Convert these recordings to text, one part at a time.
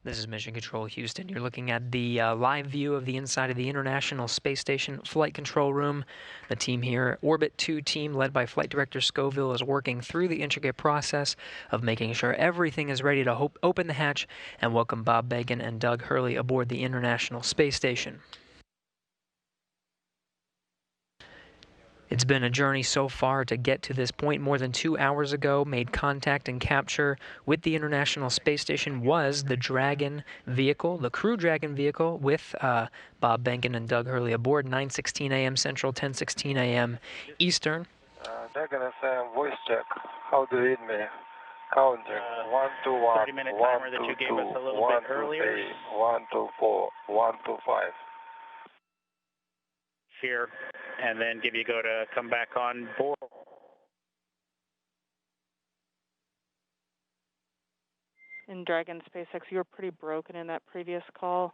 This is Mission Control Houston. You're looking at the live view of the inside of the International Space Station Flight Control Room. The team here, Orbit 2 team, led by Flight Director Scoville, is working through the intricate process of making sure everything is ready to open the hatch and welcome Bob Behnken and Doug Hurley aboard the International Space Station. It's been a journey so far to get to this point. More than 2 hours ago, made contact and capture with the International Space Station was the Dragon vehicle, the Crew Dragon vehicle, with Bob Behnken and Doug Hurley aboard, 9:16 a.m. Central, 10:16 a.m. Eastern. Dragon FM voice check. How do you read me? Counting. 1, 2, 1, 30-minute 1, timer 2, that you gave 2, us a little 1, bit 2, earlier. 3, 1, 2, 4, 1, 2, 5. Here, and then give you go to come back on board. In Dragon SpaceX, you were pretty broken in that previous call.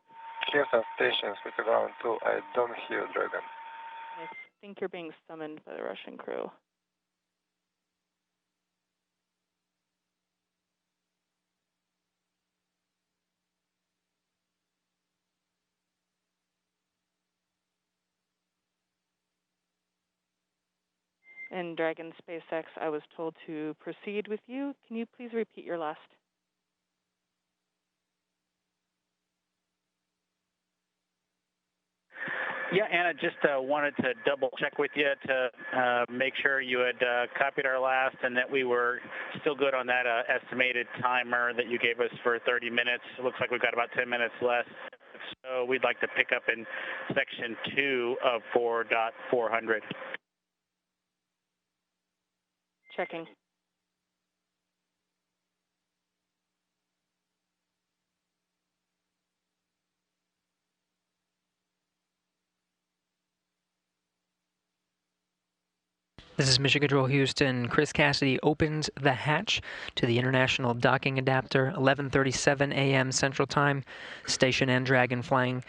Houston stations with the ground 2. I don't hear Dragon. I think you're being summoned by the Russian crew. In Dragon SpaceX, I was told to proceed with you. Can you please repeat your last? Yeah, Anna, just wanted to double check with you to make sure you had copied our last and that we were still good on that estimated timer that you gave us for 30 minutes. It looks like we've got about 10 minutes left. So we'd like to pick up in section 2 of 4.400. Checking. This is Mission Control Houston. Chris Cassidy opens the hatch to the International Docking Adapter, 11:37 a.m. Central Time. Station and Dragon flying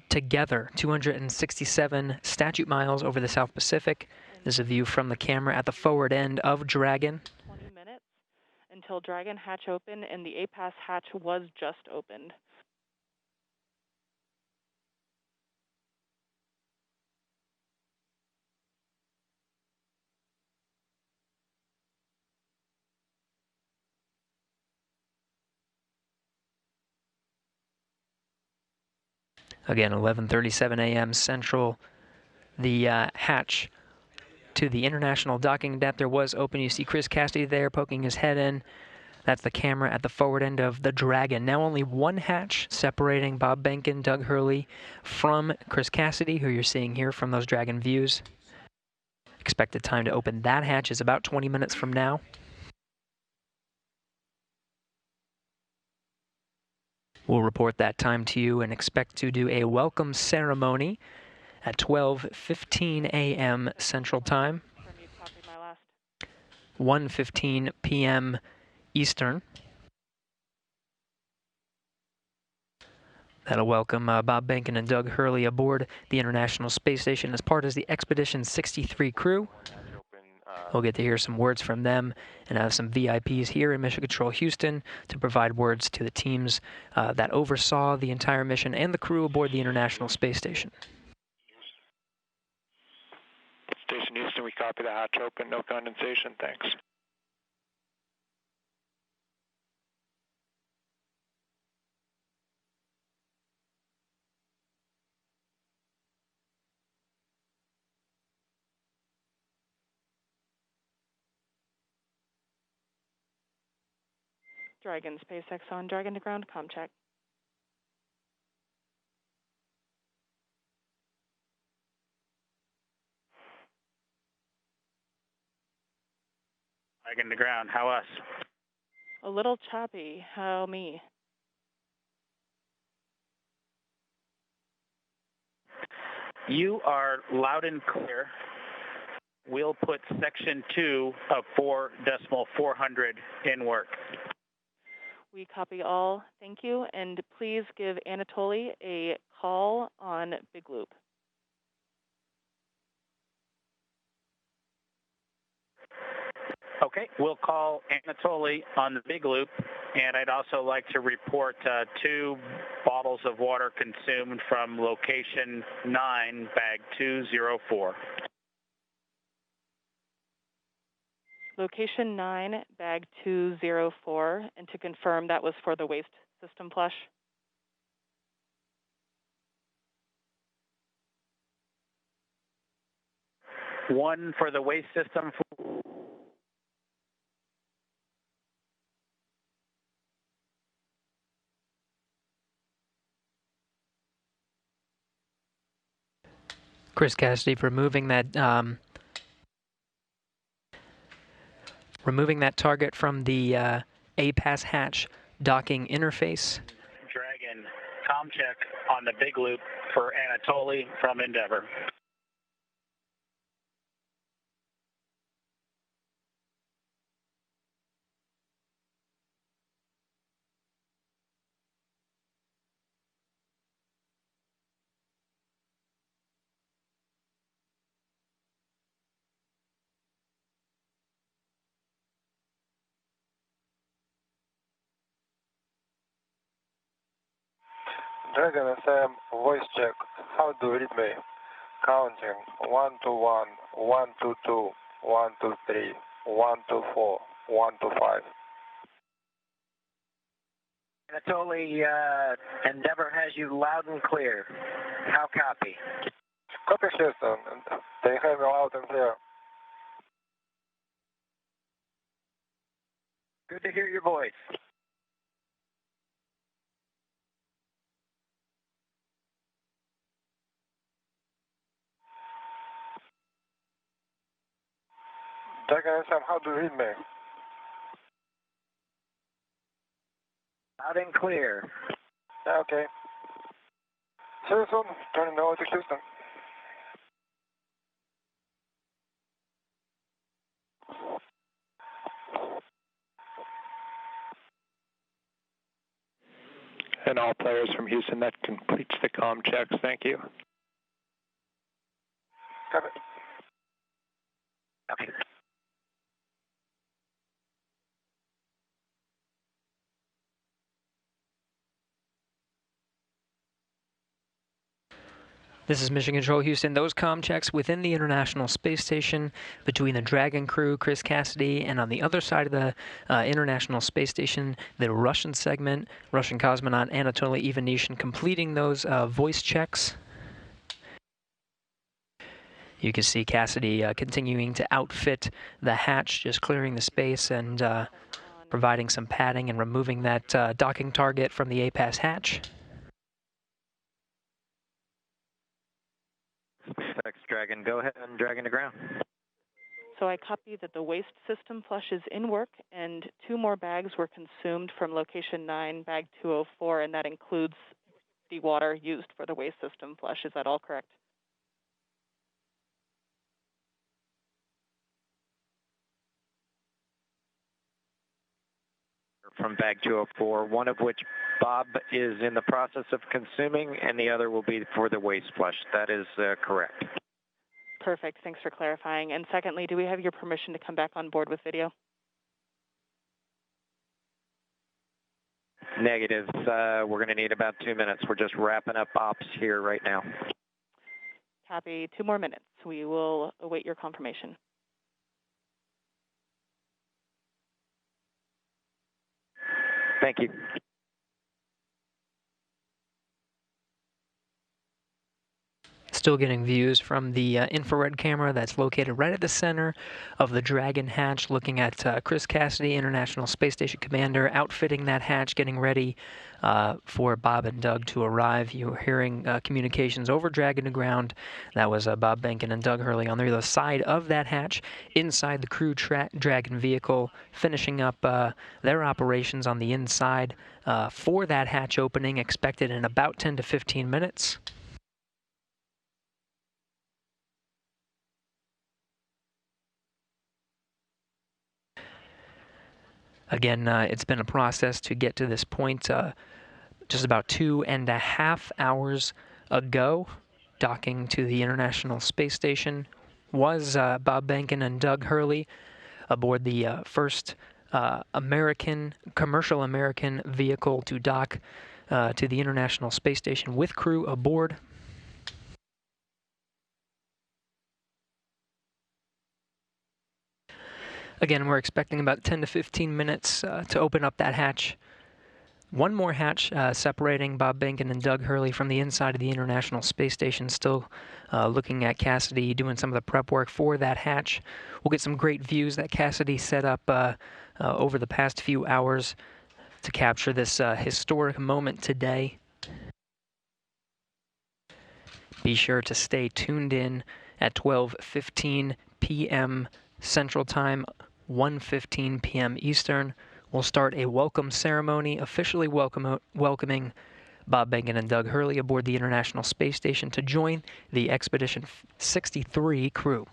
together, 267 statute miles over the South Pacific. This is a view from the camera at the forward end of Dragon. 20 minutes until Dragon hatch opened, and the APAS hatch was just opened. Again, 11:37 a.m. Central. The hatch to the International Docking Adapter was open. You see Chris Cassidy there poking his head in. That's the camera at the forward end of the Dragon. Now only one hatch separating Bob Behnken, Doug Hurley from Chris Cassidy, who you're seeing here from those Dragon views. Expected time to open that hatch is about 20 minutes from now. We'll report that time to you and expect to do a welcome ceremony at 12:15 a.m. Central Time, 1:15 p.m. Eastern. That'll welcome Bob Behnken and Doug Hurley aboard the International Space Station as part of the Expedition 63 crew. We'll get to hear some words from them and have some VIPs here in Mission Control Houston to provide words to the teams that oversaw the entire mission and the crew aboard the International Space Station. Station Houston, we copy the hatch open. No condensation, thanks. Dragon SpaceX on Dragon to ground, comm check. Dragon to ground, how us? A little choppy, how me? You are loud and clear. We'll put section 2 of 4.400 in work. We copy all, thank you, and please give Anatoly a call on Big Loop. Okay, we'll call Anatoly on the big loop, and I'd also like to report 2 bottles of water consumed from location 9, bag 204. Location 9, bag 204, and to confirm that was for the waste system flush. One for the waste system. Chris Cassidy removing that target from the APAS hatch docking interface. Dragon, comm check on the big loop for Anatoly from Endeavour. Dragon FM, voice check. How do you read me? Counting 1 to 1, 1 to 2, 1 to 3, 1 to 4, 1 to 5. Anatoly, Endeavour has you loud and clear. How copy? Copy, Houston. They have you loud and clear. Good to hear your voice. Dragon FM, how do you read me? Loud and clear. Okay. See you soon. Turning over to Houston. And all players from Houston, that completes the comm checks. Thank you. Copy. Okay. This is Mission Control Houston. Those comm checks within the International Space Station between the Dragon crew, Chris Cassidy, and on the other side of the International Space Station, the Russian segment, Russian cosmonaut Anatoly Ivanishin completing those voice checks. You can see Cassidy continuing to outfit the hatch, just clearing the space and providing some padding and removing that docking target from the APAS hatch. SpaceX Dragon, go ahead and Dragon to ground. So I copy that the waste system flush is in work, and 2 more bags were consumed from location 9, bag 204, and that includes the water used for the waste system flush. Is that all correct? From bag 204, one of which Bob is in the process of consuming, and the other will be for the waste flush. That is correct. Perfect. Thanks for clarifying. And secondly, do we have your permission to come back on board with video? Negative. We're going to need about 2 minutes. We're just wrapping up ops here right now. Copy. 2 more minutes. We will await your confirmation. Thank you. Still getting views from the infrared camera that's located right at the center of the Dragon hatch, looking at Chris Cassidy, International Space Station Commander, outfitting that hatch, getting ready for Bob and Doug to arrive. You're hearing communications over Dragon to ground. That was Bob Behnken and Doug Hurley on the other side of that hatch, inside the crew Dragon vehicle, finishing up their operations on the inside for that hatch opening, expected in about 10 to 15 minutes. Again, it's been a process to get to this point. Just about 2.5 hours ago, docking to the International Space Station was Bob Behnken and Doug Hurley. aboard the first commercial American vehicle to dock to the International Space Station with crew aboard. Again, we're expecting about 10 to 15 minutes to open up that hatch. One more hatch separating Bob Behnken and Doug Hurley from the inside of the International Space Station, still looking at Cassidy doing some of the prep work for that hatch. We'll get some great views that Cassidy set up over the past few hours to capture this historic moment today. Be sure to stay tuned in at 12:15 p.m. Central Time, 1:15 p.m. Eastern. We'll start a welcome ceremony officially welcoming Bob Behnken and Doug Hurley aboard the International Space Station to join the Expedition 63 crew.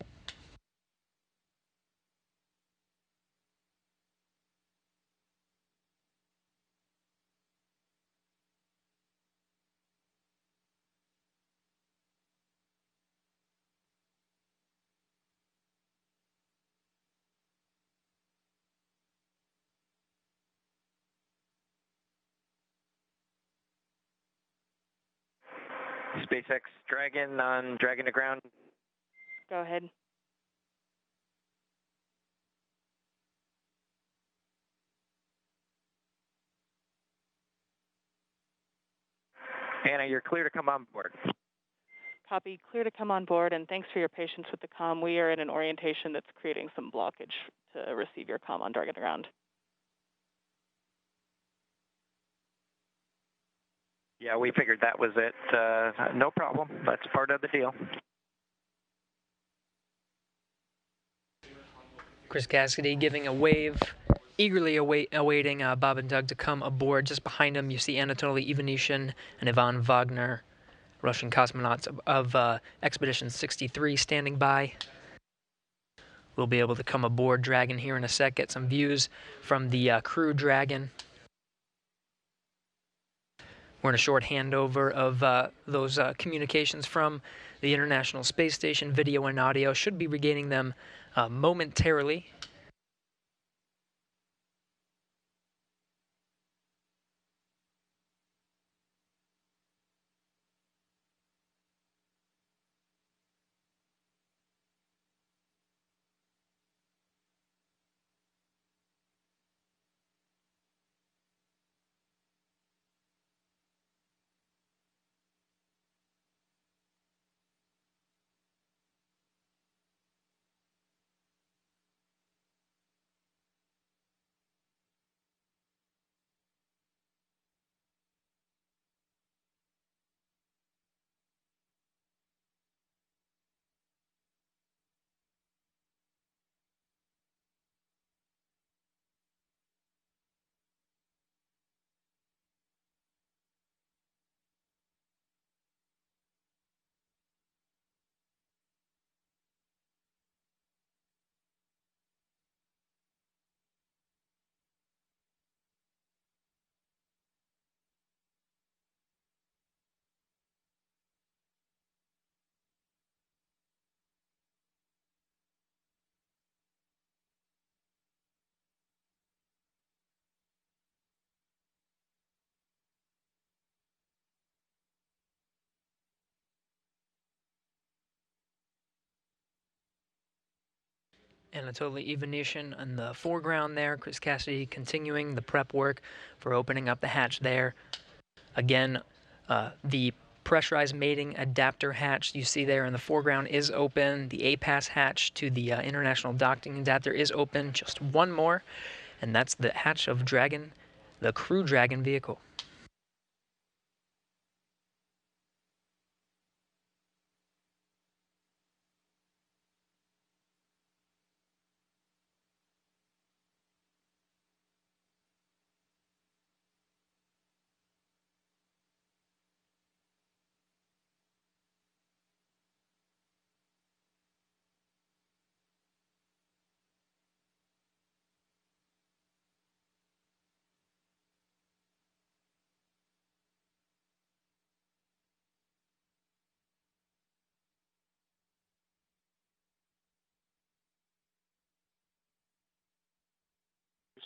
SpaceX Dragon on Dragon to ground. Go ahead. Anna, you're clear to come on board. Copy. Clear to come on board, and thanks for your patience with the comm. We are in an orientation that's creating some blockage to receive your comm on Dragon to ground. Yeah, we figured that was it. No problem. That's part of the deal. Chris Cassidy giving a wave, eagerly awaiting Bob and Doug to come aboard. Just behind him, you see Anatoly Ivanishin and Ivan Wagner, Russian cosmonauts of Expedition 63, standing by. We'll be able to come aboard Dragon here in a sec, get some views from the crew Dragon. We're in a short handover of those communications from the International Space Station. Video and audio should be regaining them momentarily. Anatoly Ivanishin in the foreground there. Chris Cassidy continuing the prep work for opening up the hatch there. Again, the pressurized mating adapter hatch you see there in the foreground is open. The APAS hatch to the International Docking Adapter is open. Just one more, and that's the hatch of Dragon, the Crew Dragon vehicle.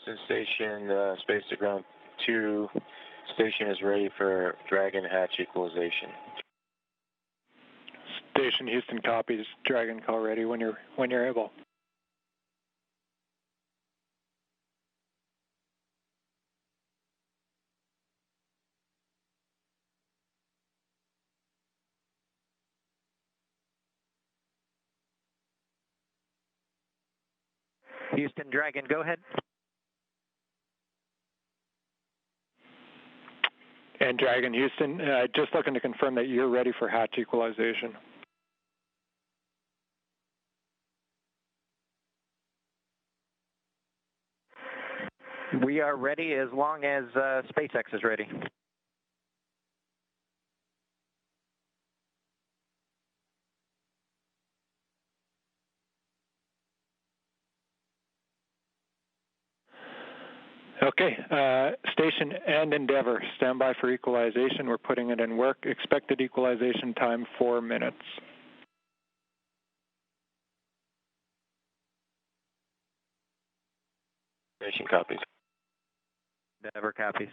Houston Station, Space to Ground 2. Station is ready for Dragon hatch equalization. Station Houston copies. Dragon call ready when you're able. Houston Dragon, go ahead. And Dragon Houston, just looking to confirm that you're ready for hatch equalization. We are ready as long as SpaceX is ready. Okay, Station and Endeavour, stand by for equalization. We're putting it in work. Expected equalization time, 4 minutes. Station copies. Endeavour copies.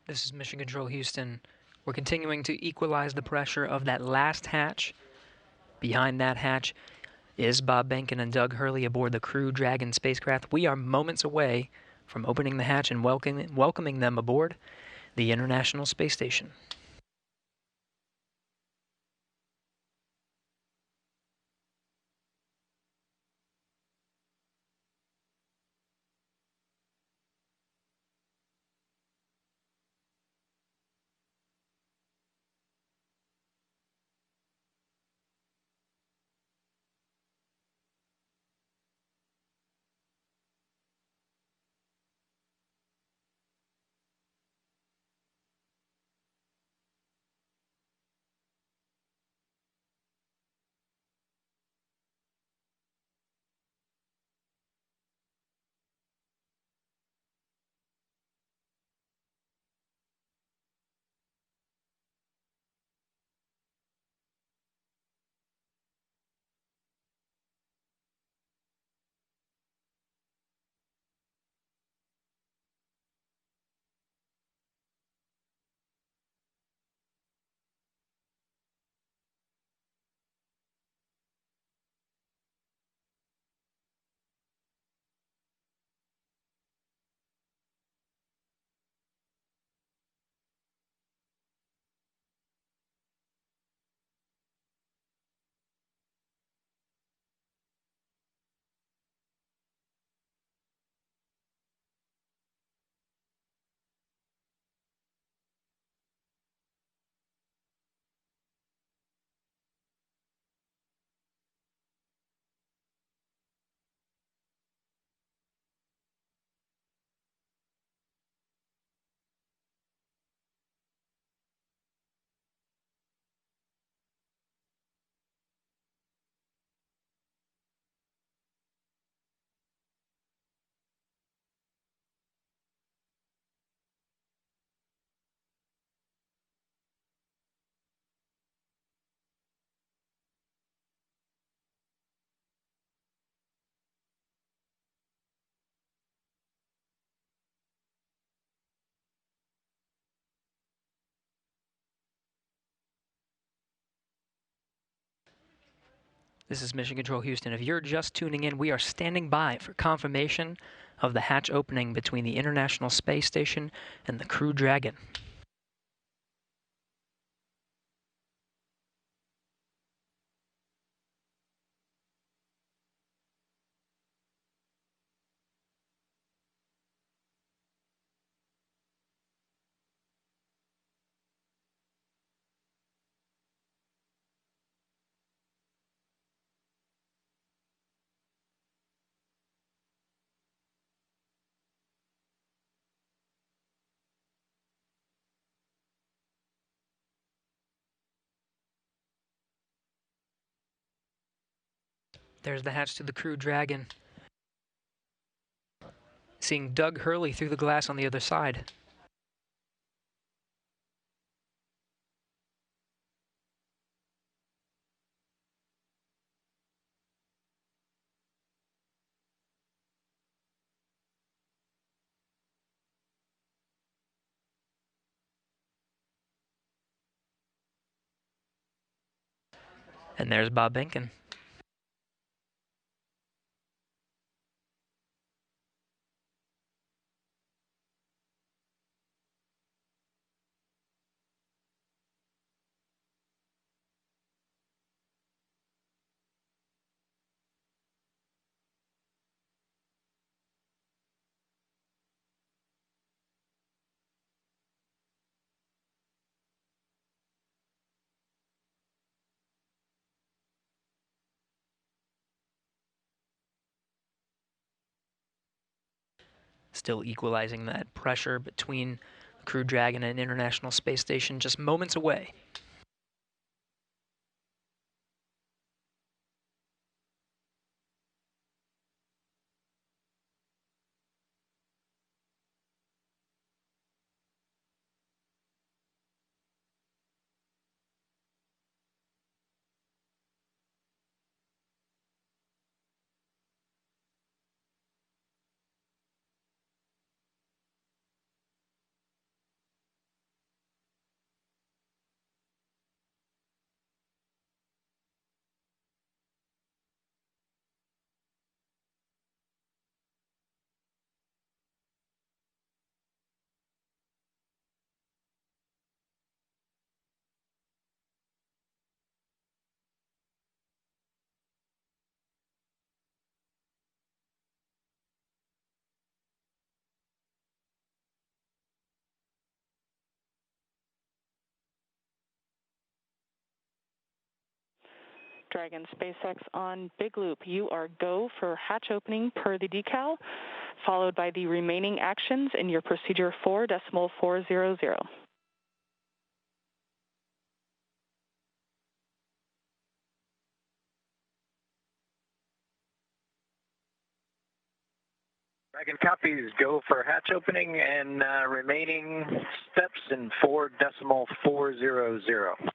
This is Mission Control Houston. We're continuing to equalize the pressure of that last hatch. Behind that hatch is Bob Behnken and Doug Hurley aboard the Crew Dragon spacecraft. We are moments away from opening the hatch and welcoming them aboard the International Space Station. This is Mission Control Houston. If you're just tuning in, we are standing by for confirmation of the hatch opening between the International Space Station and the Crew Dragon. There's the hatch to the Crew Dragon. Seeing Doug Hurley through the glass on the other side. And there's Bob Benkin. Still equalizing that pressure between the Crew Dragon and International Space Station, just moments away. Dragon SpaceX on Big Loop. You are go for hatch opening per the decal, followed by the remaining actions in your procedure 4.400. Dragon copies, go for hatch opening and remaining steps in 4.400.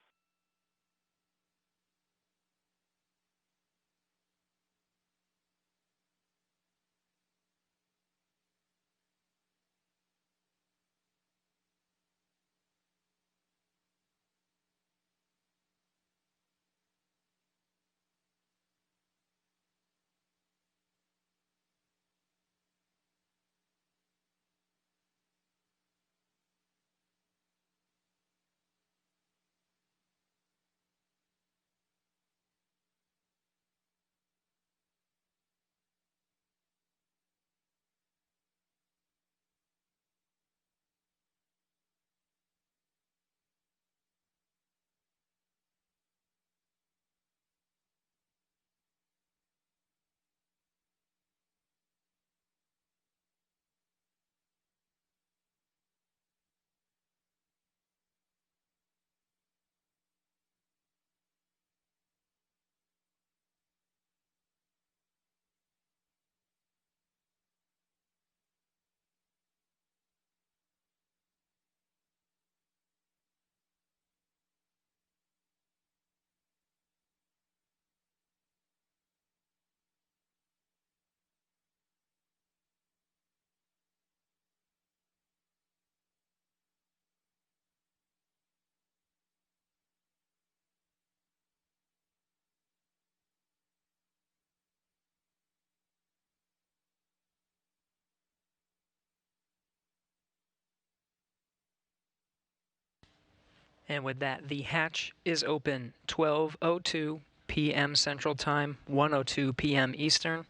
And with that, the hatch is open 12:02 p.m. Central Time, 1:02 p.m. Eastern.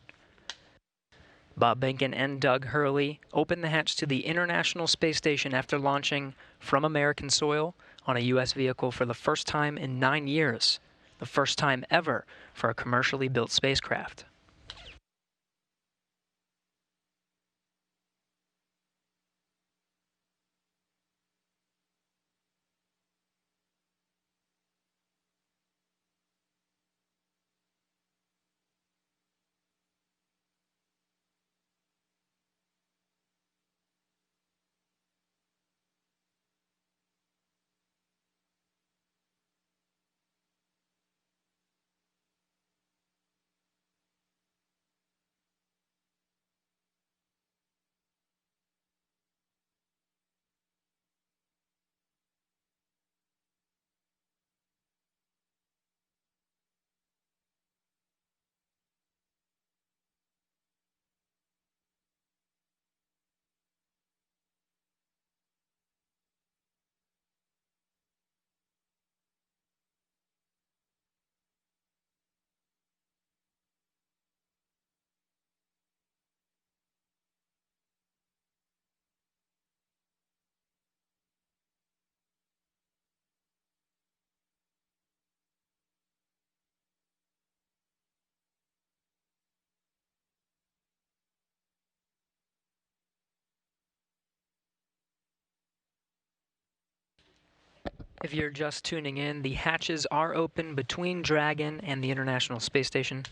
Bob Behnken and Doug Hurley opened the hatch to the International Space Station after launching from American soil on a U.S. vehicle for the first time in 9 years, the first time ever for a commercially built spacecraft. If you're just tuning in, the hatches are open between Dragon and the International Space Station.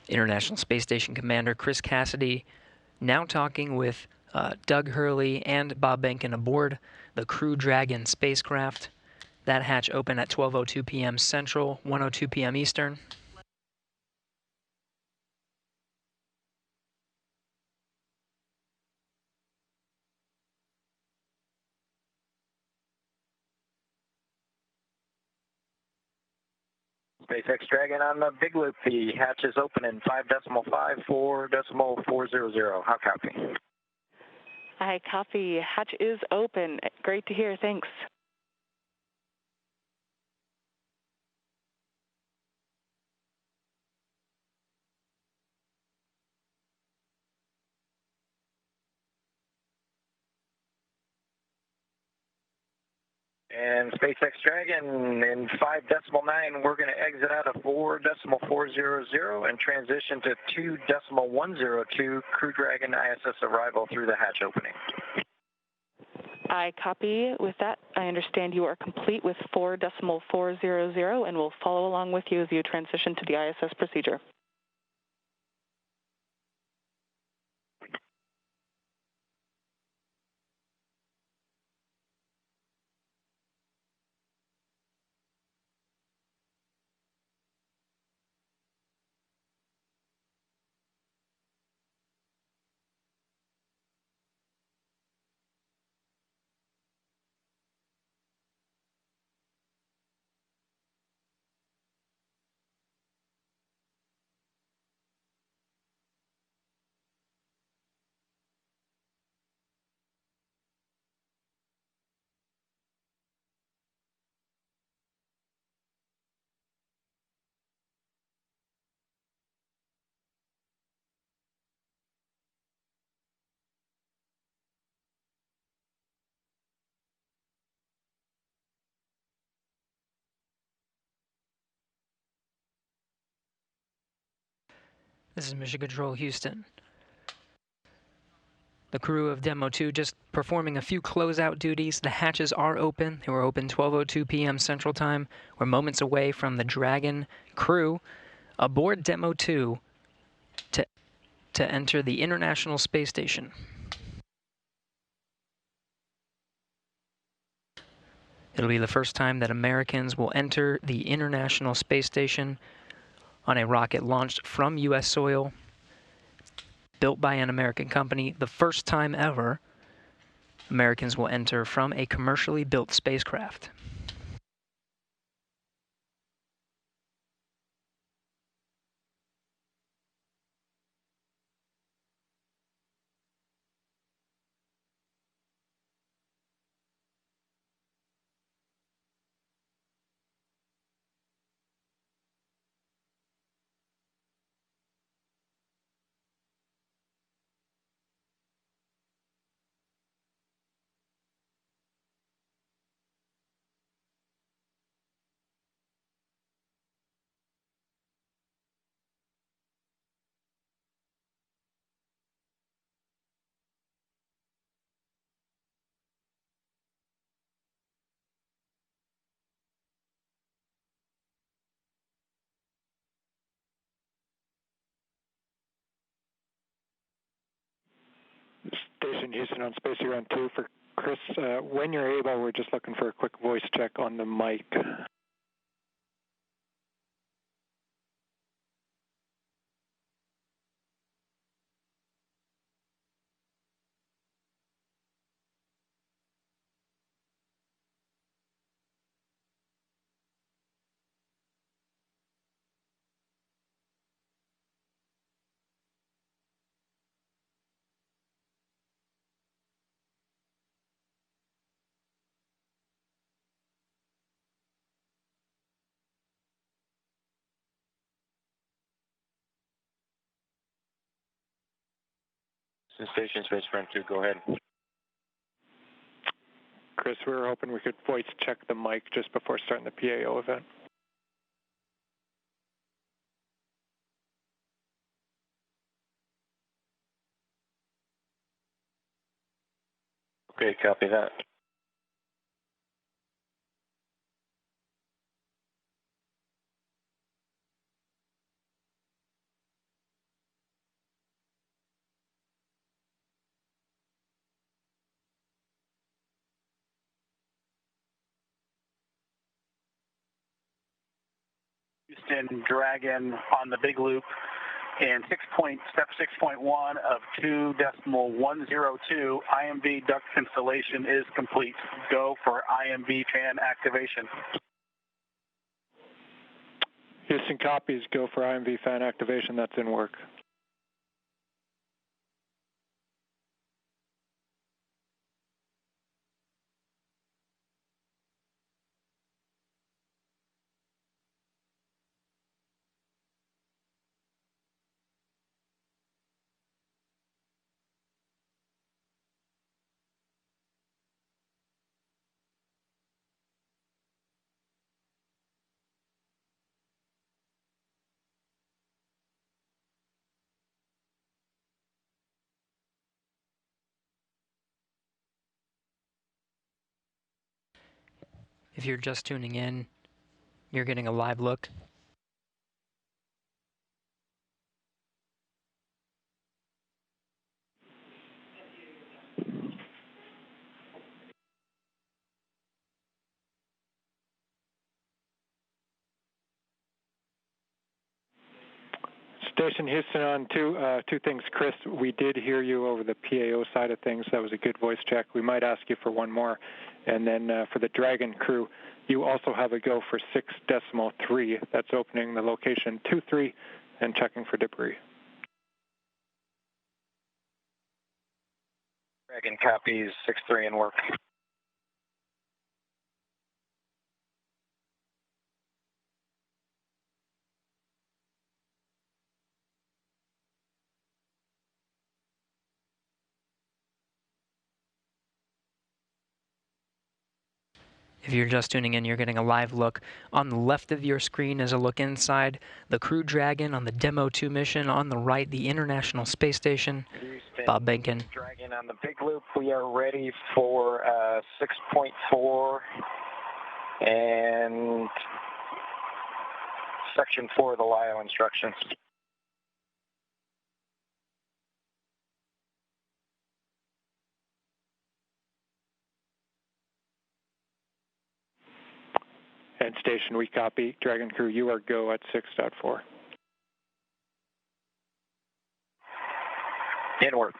International Space Station Commander Chris Cassidy now talking with Doug Hurley and Bob Behnken aboard the Crew Dragon spacecraft. That hatch opened at 12:02 p.m. Central, 1:02 p.m. Eastern. SpaceX Dragon on the big loop. The hatch is open in 5.5, 4.400. How copy? I copy. Hatch is open. Great to hear. Thanks. And SpaceX Dragon in 5.9, we're going to exit out of 4.400 and transition to 2.102 Crew Dragon ISS arrival through the hatch opening. I copy. With that, I understand you are complete with 4.400 and will follow along with you as you transition to the ISS procedure. This is Mission Control Houston. The crew of Demo-2 just performing a few closeout duties. The hatches are open. They were open 12:02 p.m. Central Time. We're moments away from the Dragon crew aboard Demo-2 to enter the International Space Station. It'll be the first time that Americans will enter the International Space Station on a rocket launched from U.S. soil, built by an American company. The first time ever Americans will enter from a commercially built spacecraft. Station Houston on Space Ground 2 for Chris. When you're able, we're just looking for a quick voice check on the mic. Station Space Ground 2, go ahead. Chris, we were hoping we could voice check the mic just before starting the PAO event. Okay, copy that. Houston Dragon on the big loop, and step 6.1 of 2.102 IMV duct installation is complete. Go for IMV fan activation. Houston copies, go for IMV fan activation, that's in work. If you're just tuning in, you're getting a live look. Station Houston on two things. Chris, we did hear you over the PAO side of things. That was a good voice check. We might ask you for one more. And then for the Dragon crew, you also have a go for 6.3. That's opening the location 23 and checking for debris. Dragon copies 6.3 in work. If you're just tuning in, you're getting a live look. On the left of your screen is a look inside the Crew Dragon on the Demo-2 mission. On the right, the International Space Station. Houston, Bob Benkin. Dragon on the big loop. We are ready for 6.4 and section 4 of the LIO instructions. And station, we copy. Dragon crew, you are go at 6.4. In work.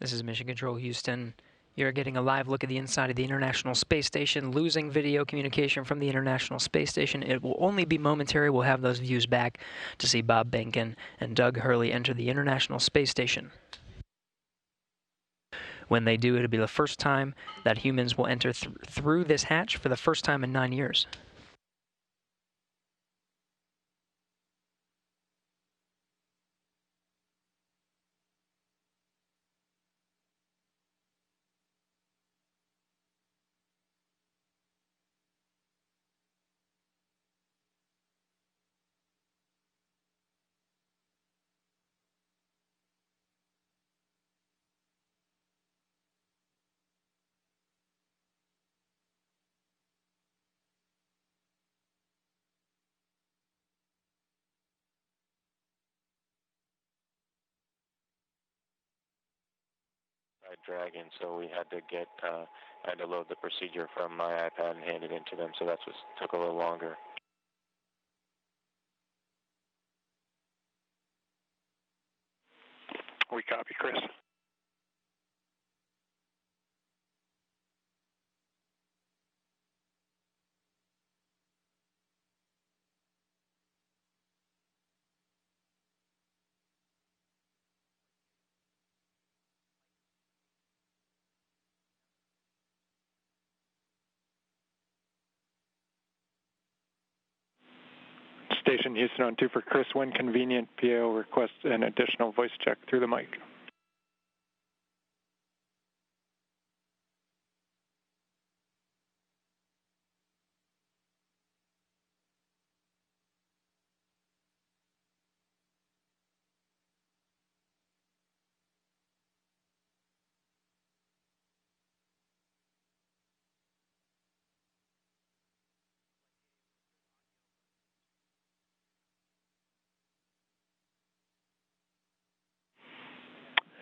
This is Mission Control Houston. You're getting a live look at the inside of the International Space Station, losing video communication from the International Space Station. It will only be momentary. We'll have those views back to see Bob Behnken and Doug Hurley enter the International Space Station. When they do, it'll be the first time that humans will enter through this hatch for the first time in 9 years. Dragon, so we had to I had to load the procedure from my iPad and hand it in to them, so that's what took a little longer. We copy, Chris. Station Houston on 2 for Chris. When convenient, PAO requests an additional voice check through the mic.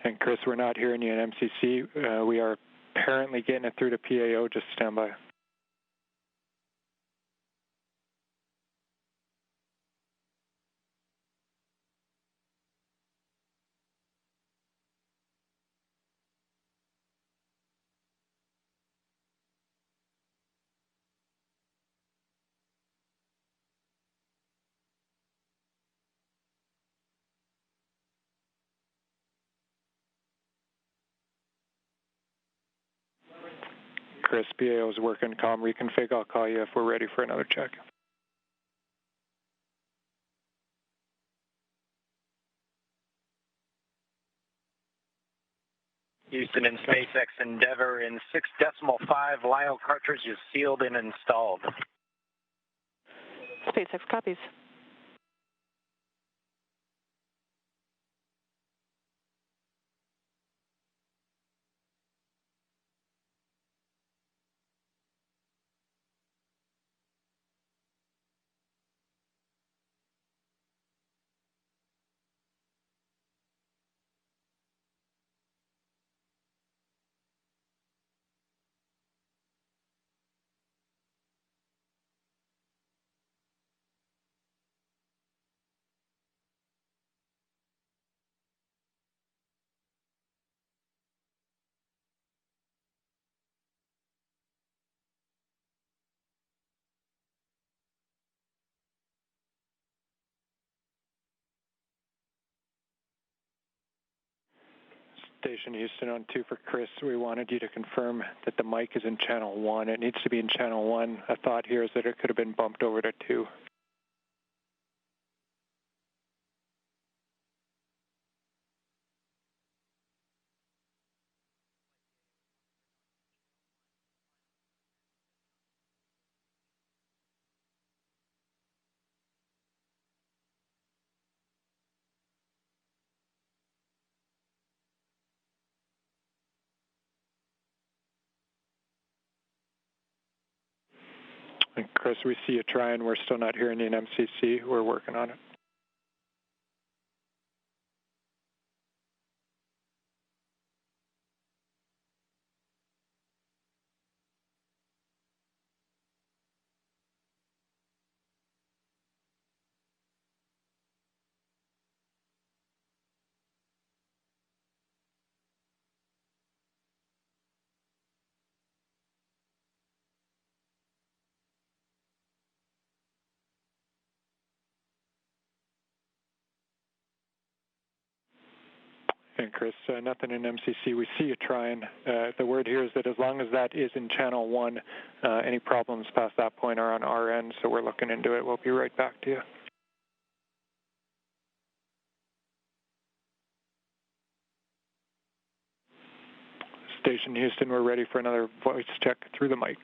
And Chris, we're not hearing you in MCC. We are apparently getting it through to PAO. Just stand by. Chris, PAO is working comm reconfig. I'll call you if we're ready for another check. Houston and SpaceX Endeavour in 6.5 LIO cartridges sealed and installed. SpaceX copies. Station Houston on 2 for Chris. We wanted you to confirm that the mic is in channel 1. It needs to be in channel 1. A thought here is that it could have been bumped over to 2. And Chris, we see you trying. We're still not hearing you in MCC. We're working on it. And Chris, nothing in MCC. We see you trying. The word here is that as long as that is in channel 1, any problems past that point are on our end, so we're looking into it. We'll be right back to you. Station Houston, we're ready for another voice check through the mic.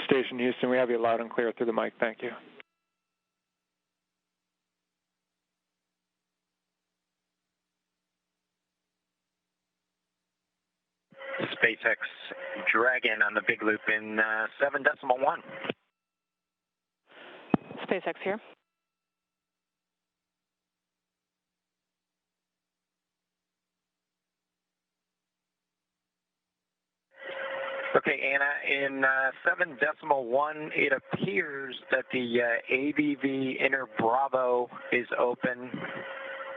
Station Houston, we have you loud and clear through the mic. Thank you. SpaceX Dragon on the big loop in 7.1. SpaceX here. Okay, Anna, in 7.1, it appears that the AVV inner Bravo is open,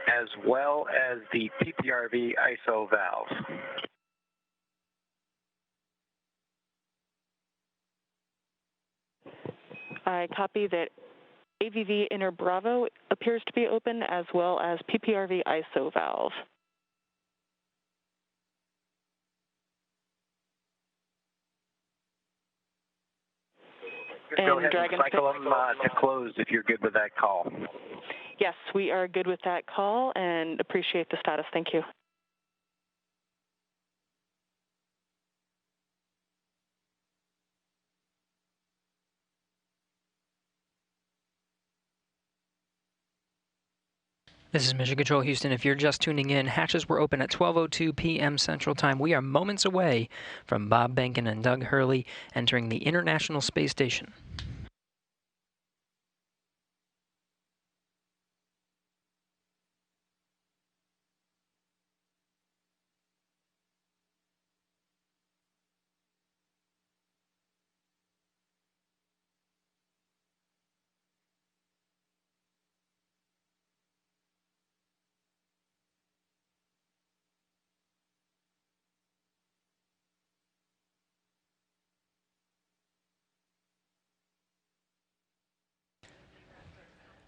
as well as the PPRV ISO valve. I copy that AVV inner Bravo appears to be open, as well as PPRV ISO valve. Go ahead and cycle them to closed if you're good with that call. Yes, we are good with that call and appreciate the status. Thank you. This is Mission Control Houston. If you're just tuning in, hatches were open at 12:02 p.m. Central Time. We are moments away from Bob Behnken and Doug Hurley entering the International Space Station.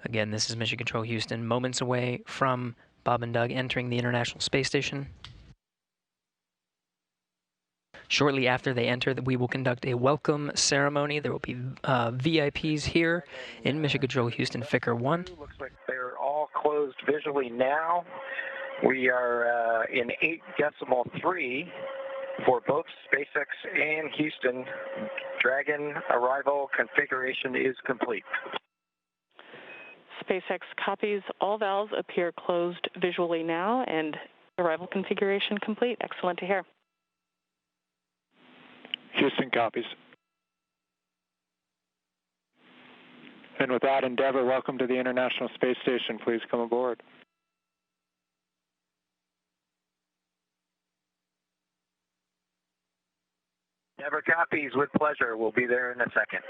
Again, this is Mission Control Houston, moments away from Bob and Doug entering the International Space Station. Shortly after they enter, we will conduct a welcome ceremony. There will be VIPs here in Mission Control Houston, Ficker 1. Looks like they're all closed visually now. We are in 8.3 for both SpaceX and Houston. Dragon arrival configuration is complete. SpaceX copies. All valves appear closed visually now, and arrival configuration complete. Excellent to hear. Houston copies. And with that, Endeavour, welcome to the International Space Station. Please come aboard. Endeavour copies with pleasure. We'll be there in a second.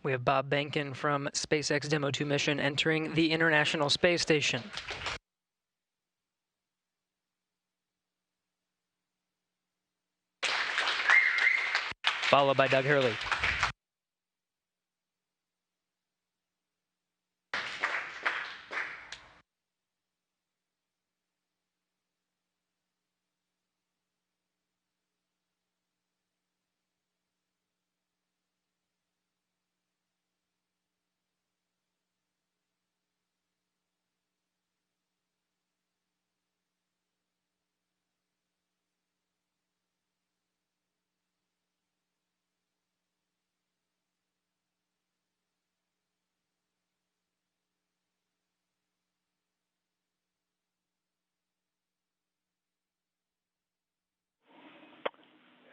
We have Bob Behnken from SpaceX Demo-2 mission entering the International Space Station. Followed by Doug Hurley.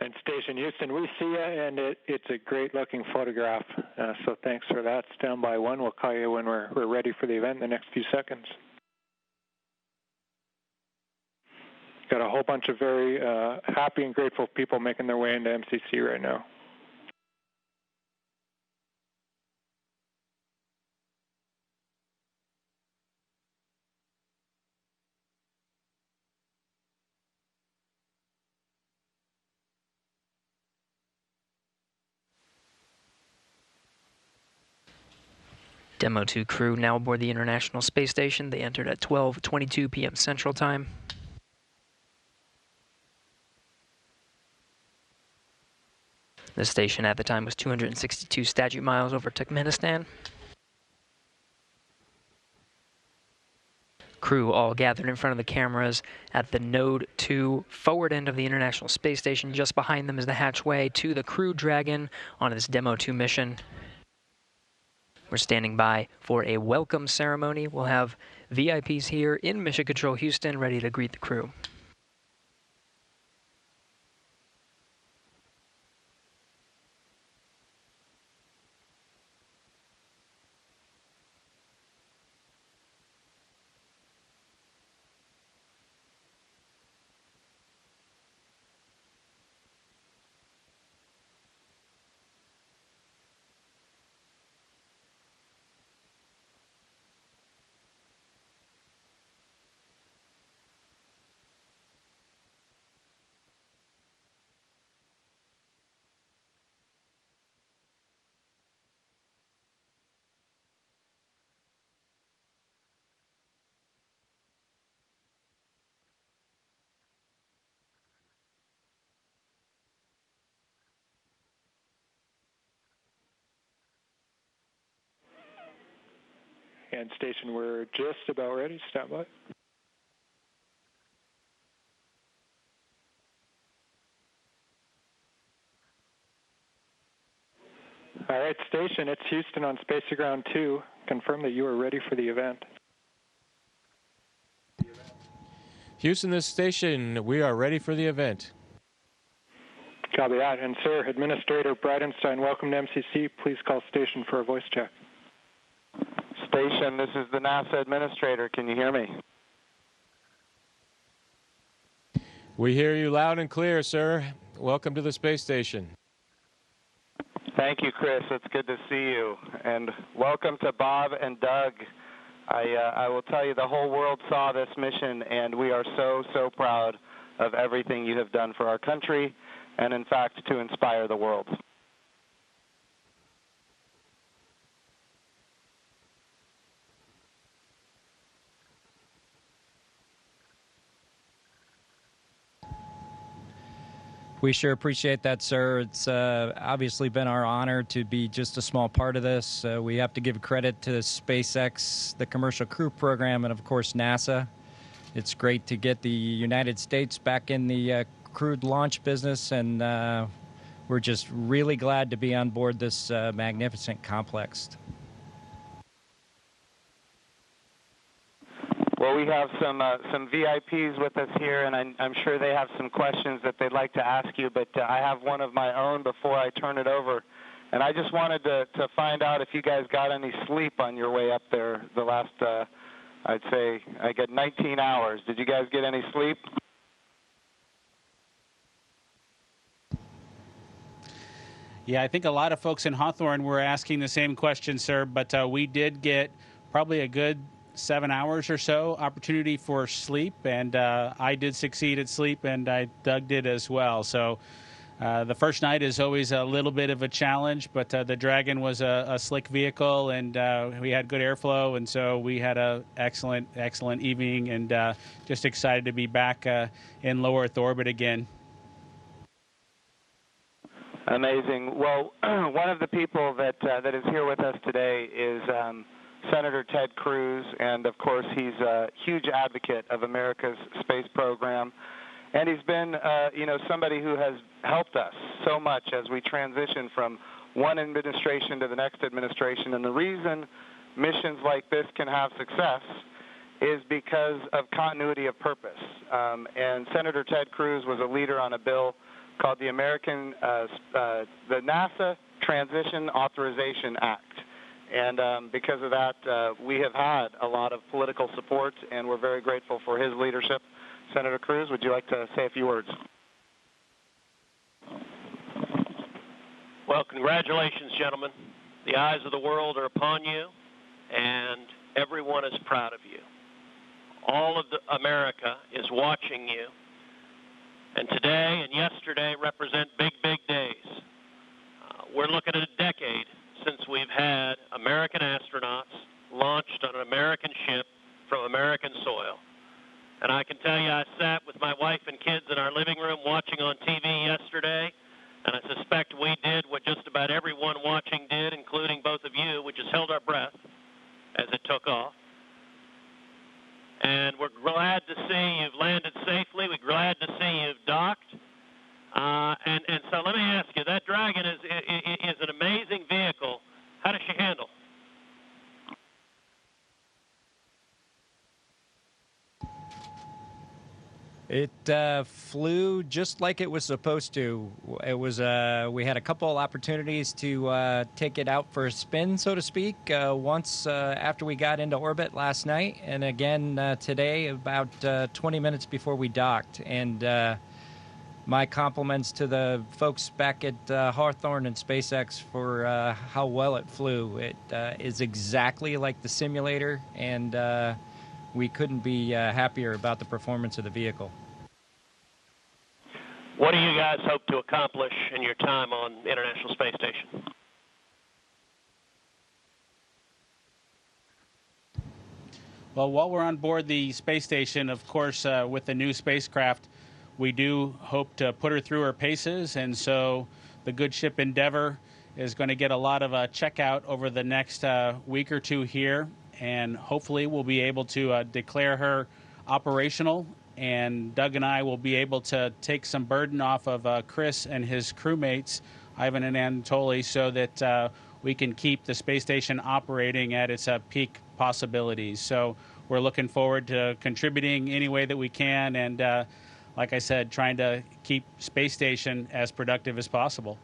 And Station Houston, we see you, and it's a great-looking photograph. So thanks for that. Stand by one. We'll call you when we're ready for the event in the next few seconds. Got a whole bunch of very happy and grateful people making their way into MCC right now. Demo-2 crew now aboard the International Space Station. They entered at 12:22 p.m. Central Time. The station at the time was 262 statute miles over Turkmenistan. Crew all gathered in front of the cameras at the Node 2 forward end of the International Space Station. Just behind them is the hatchway to the Crew Dragon on this Demo-2 mission. We're standing by for a welcome ceremony. We'll have VIPs here in Mission Control Houston ready to greet the crew. And Station, we're just about ready. Stand by. All right, Station, it's Houston on Space Ground 2. Confirm that you are ready for the event. Houston, this station, we are ready for the event. Copy that. And sir, Administrator Bridenstine, welcome to MCC. Please call Station for a voice check. Station, this is the NASA Administrator. Can you hear me? We hear you loud and clear, sir. Welcome to the space station. Thank you, Chris. It's good to see you. And welcome to Bob and Doug. I will tell you, the whole world saw this mission, and we are so proud of everything you have done for our country and, in fact, to inspire the world. We sure appreciate that, sir. It's obviously been our honor to be just a small part of this. We have to give credit to SpaceX, the Commercial Crew Program, and, of course, NASA. It's great to get the United States back in the crewed launch business, and we're just really glad to be on board this magnificent complex. Well, we have some VIPs with us here, and I'm sure they have some questions that they'd like to ask you, but I have one of my own before I turn it over. And I just wanted to find out if you guys got any sleep on your way up there the last, I'd say, I got 19 hours. Did you guys get any sleep? Yeah, I think a lot of folks in Hawthorne were asking the same question, sir, but we did get probably a good 7 hours or so opportunity for sleep, and I did succeed at sleep, and Doug did as well. So the first night is always a little bit of a challenge, but the Dragon was a slick vehicle, and we had good airflow, and so we had an excellent evening, and just excited to be back in low Earth orbit again. Amazing. Well, one of the people that is here with us today is Senator Ted Cruz, and of course he's a huge advocate of America's space program, and he's been somebody who has helped us so much as we transition from one administration to the next administration. And the reason missions like this can have success is because of continuity of purpose. And Senator Ted Cruz was a leader on a bill called the the NASA Transition Authorization Act. And because of that, we have had a lot of political support, and we're very grateful for his leadership. Senator Cruz, would you like to say a few words? Well, congratulations, gentlemen. The eyes of the world are upon you, and everyone is proud of you. All of America is watching you, and today and yesterday represent big, big days. We're looking at a decade since we've had American astronauts launched on an American ship from American soil. And I can tell you, I sat with my wife and kids in our living room watching on TV yesterday, and I suspect we did what just about everyone watching did, including both of you, which is held our breath as it took off. And we're glad to see you've landed safely. We're glad to see you've docked. And so let me ask you, that Dragon is an amazing vehicle. How does she handle? It flew just like it was supposed to. It was we had a couple of opportunities to take it out for a spin, so to speak, once after we got into orbit last night, and again today about 20 minutes before we docked. And my compliments to the folks back at Hawthorne and SpaceX for how well it flew. It is exactly like the simulator, and we couldn't be happier about the performance of the vehicle. What do you guys hope to accomplish in your time on the International Space Station? Well, while we're on board the space station, of course, with the new spacecraft, we do hope to put her through her paces, and so the good ship Endeavour is going to get a lot of checkout over the next week or two here, and hopefully we'll be able to declare her operational, and Doug and I will be able to take some burden off of Chris and his crewmates, Ivan and Anatoly, so that we can keep the space station operating at its peak possibilities. So we're looking forward to contributing any way that we can, and like I said, trying to keep space station as productive as possible.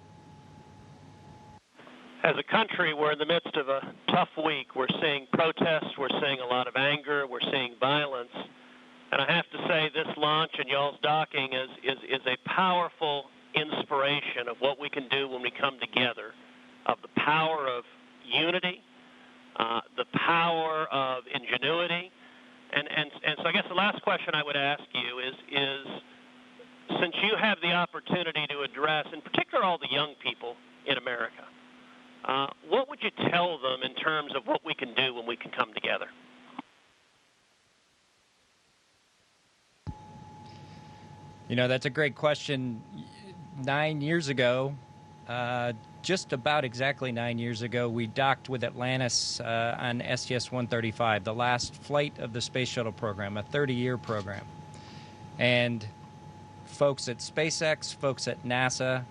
As a country, we're in the midst of a tough week. We're seeing protests, we're seeing a lot of anger, we're seeing violence. And I have to say this launch and y'all's docking is a powerful inspiration of what we can do when we come together, of the power of unity, the power of ingenuity. And so I guess the last question I would ask you is since you have the opportunity to address, in particular, all the young people in America, what would you tell them in terms of what we can do when we can come together? You know, that's a great question. 9 years ago, just about exactly 9 years ago, we docked with Atlantis on STS-135, the last flight of the Space Shuttle program, a 30-year program. And folks at SpaceX, folks at NASA,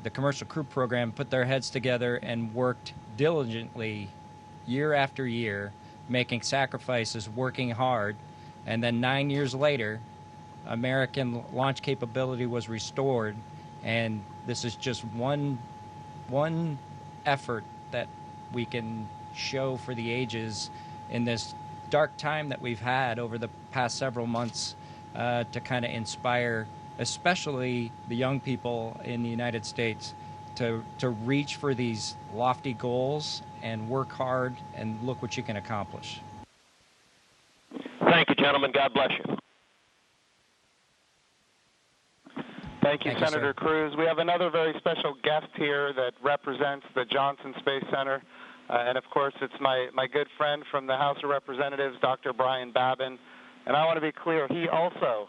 the Commercial Crew Program put their heads together and worked diligently year after year, making sacrifices, working hard. And then 9 years later, American launch capability was restored, and this is just one effort that we can show for the ages in this dark time that we've had over the past several months to kind of inspire especially the young people in the United States to reach for these lofty goals and work hard and look what you can accomplish. Thank you, gentlemen. God bless you. Thank you, Senator Cruz. We have another very special guest here that represents the Johnson Space Center. And, of course, it's my good friend from the House of Representatives, Dr. Brian Babin. And I want to be clear, he also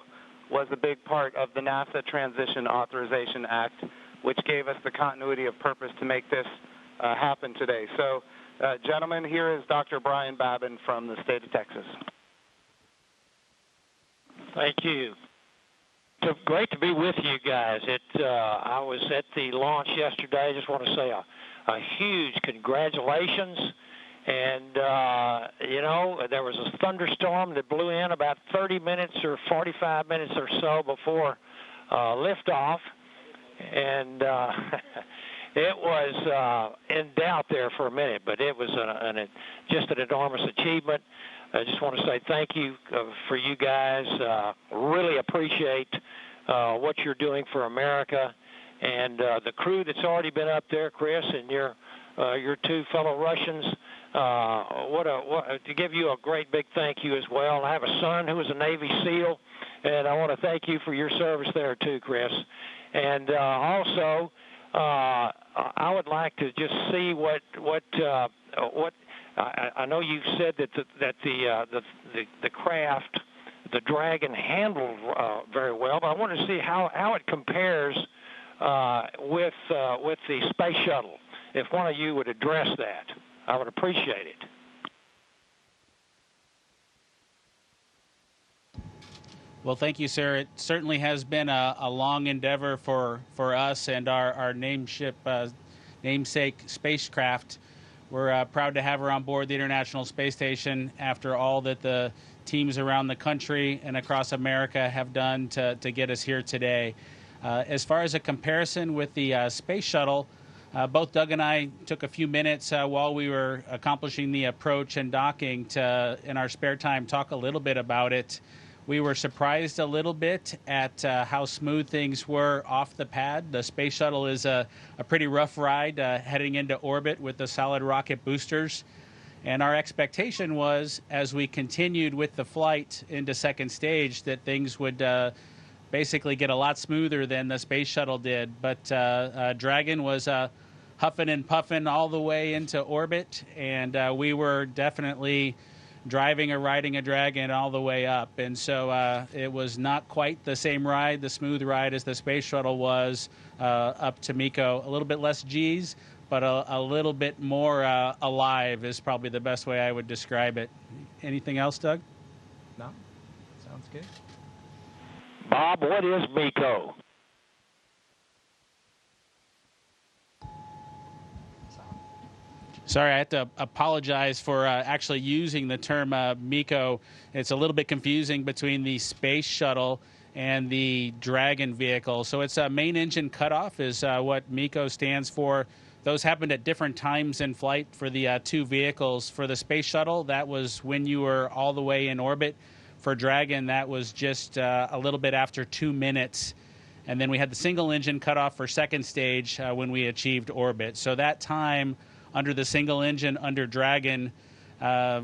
was a big part of the NASA Transition Authorization Act, which gave us the continuity of purpose to make this happen today. So, gentlemen, here is Dr. Brian Babin from the state of Texas. Thank you. It's great to be with you guys. I was at the launch yesterday. I just want to say a huge congratulations. And, you know, there was a thunderstorm that blew in about 30 minutes or 45 minutes or so before liftoff. and it was in doubt there for a minute, but it was just an enormous achievement. I just want to say thank you for you guys. Really appreciate what you're doing for America, and the crew that's already been up there, Chris, and your two fellow Russians. To give you a great big thank you as well. I have a son who is a Navy SEAL, and I want to thank you for your service there too, Chris. And also, I would like to just see what I know you've said that the craft, the Dragon, handled very well, but I want to see how it compares with the space shuttle. If one of you would address that, I would appreciate it. Well, thank you, sir. It certainly has been a long endeavor for us and our namesake spacecraft. We're proud to have her on board the International Space Station after all that the teams around the country and across America have done to get us here today. As far as a comparison with the space shuttle, both Doug and I took a few minutes while we were accomplishing the approach and docking to, in our spare time, talk a little bit about it. We were surprised a little bit at how smooth things were off the pad. The space shuttle is a pretty rough ride heading into orbit with the solid rocket boosters. And our expectation was, as we continued with the flight into second stage, that things would basically get a lot smoother than the space shuttle did. But Dragon was huffing and puffing all the way into orbit, and we were definitely driving or riding a Dragon all the way up. And so it was not quite the same ride, the smooth ride, as the space shuttle was up to MECO. A little bit less G's, but a little bit more alive is probably the best way I would describe it. Anything else, Doug? No? Sounds good. Bob, what is MECO? Sorry, I have to apologize for actually using the term MECO. It's a little bit confusing between the space shuttle and the Dragon vehicle. So it's a main engine cutoff is what MECO stands for. Those happened at different times in flight for the two vehicles. For the space shuttle, that was when you were all the way in orbit. For Dragon, that was just a little bit after 2 minutes. And then we had the single engine cutoff for second stage when we achieved orbit. So that time under the single engine under Dragon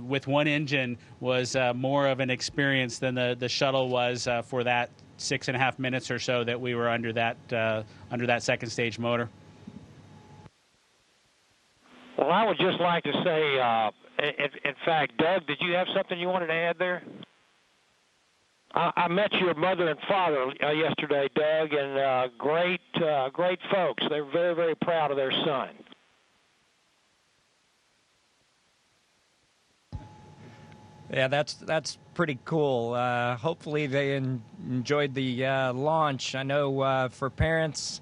with one engine was more of an experience than the shuttle was for that 6.5 minutes or so that we were under that second stage motor. Well, I would just like to say, in fact, Doug, did you have something you wanted to add there? I met your mother and father yesterday, Doug, and great folks. They're very, very proud of their son. Yeah, that's pretty cool. Hopefully they enjoyed the launch. I know for parents,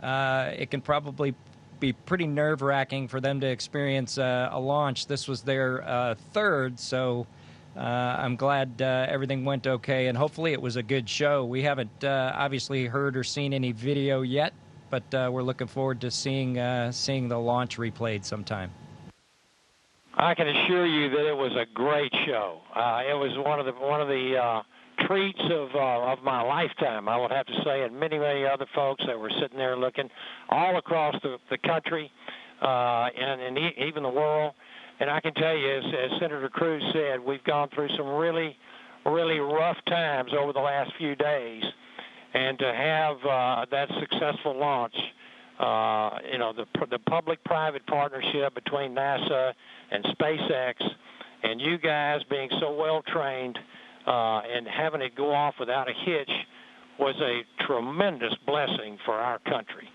it can probably be pretty nerve-wracking for them to experience a launch. This was their third, so I'm glad everything went okay, and hopefully it was a good show. We haven't obviously heard or seen any video yet, but we're looking forward to seeing the launch replayed sometime. I can assure you that it was a great show. It was one of the treats of my lifetime, I would have to say, and many other folks that were sitting there looking all across the country and even the world. And I can tell you, as Senator Cruz said, we've gone through some really, really rough times over the last few days, and to have that successful launch. The public-private partnership between NASA and SpaceX, and you guys being so well-trained and having it go off without a hitch was a tremendous blessing for our country.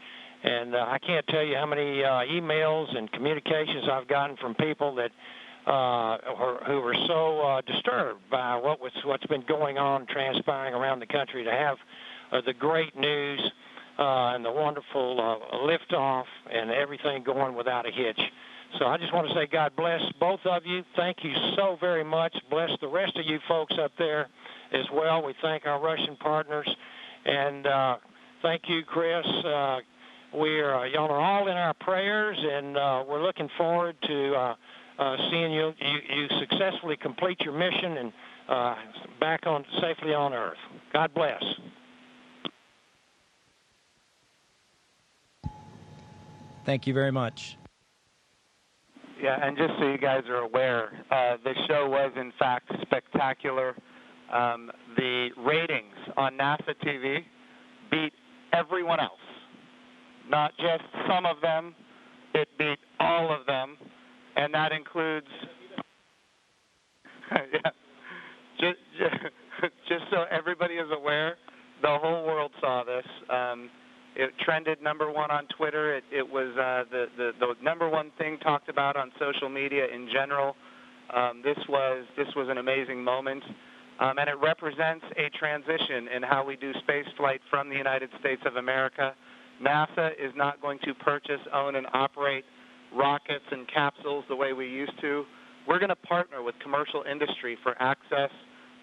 And I can't tell you how many emails and communications I've gotten from people that who were so disturbed by what's been going on, transpiring around the country, to have the great news and the wonderful liftoff and everything going without a hitch. So I just want to say God bless both of you. Thank you so very much. Bless the rest of you folks up there as well. We thank our Russian partners. And Thank you, Chris. Y'all are all in our prayers, and we're looking forward to seeing you successfully complete your mission and back on safely on Earth. God bless. Thank you very much. Yeah, and just so you guys are aware, the show was in fact spectacular. The ratings on NASA TV beat everyone else. Not just some of them, it beat all of them, and that includes, yeah, just so everybody is aware, the whole world saw this. It trended #1 on Twitter. It was the #1 thing talked about on social media in general. This was an amazing moment, and it represents a transition in how we do space flight from the United States of America. NASA is not going to purchase, own, and operate rockets and capsules the way we used to. We're going to partner with commercial industry for access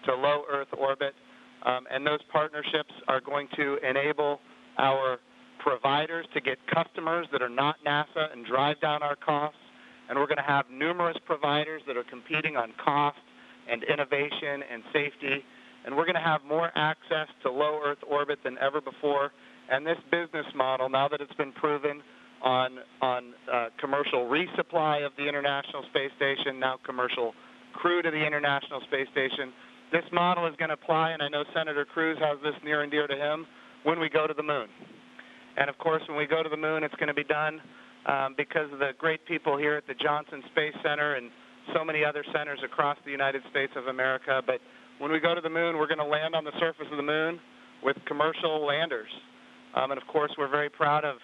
to low Earth orbit, and those partnerships are going to enable our providers to get customers that are not NASA and drive down our costs. And we're going to have numerous providers that are competing on cost and innovation and safety. And we're going to have more access to low Earth orbit than ever before. And this business model, now that it's been proven on commercial resupply of the International Space Station, now commercial crew to the International Space Station, this model is going to apply, and I know Senator Cruz has this near and dear to him, when we go to the moon. And of course, when we go to the moon, it's going to be done because of the great people here at the Johnson Space Center and so many other centers across the United States of America. But when we go to the moon, we're going to land on the surface of the moon with commercial landers. And of course, we're very proud of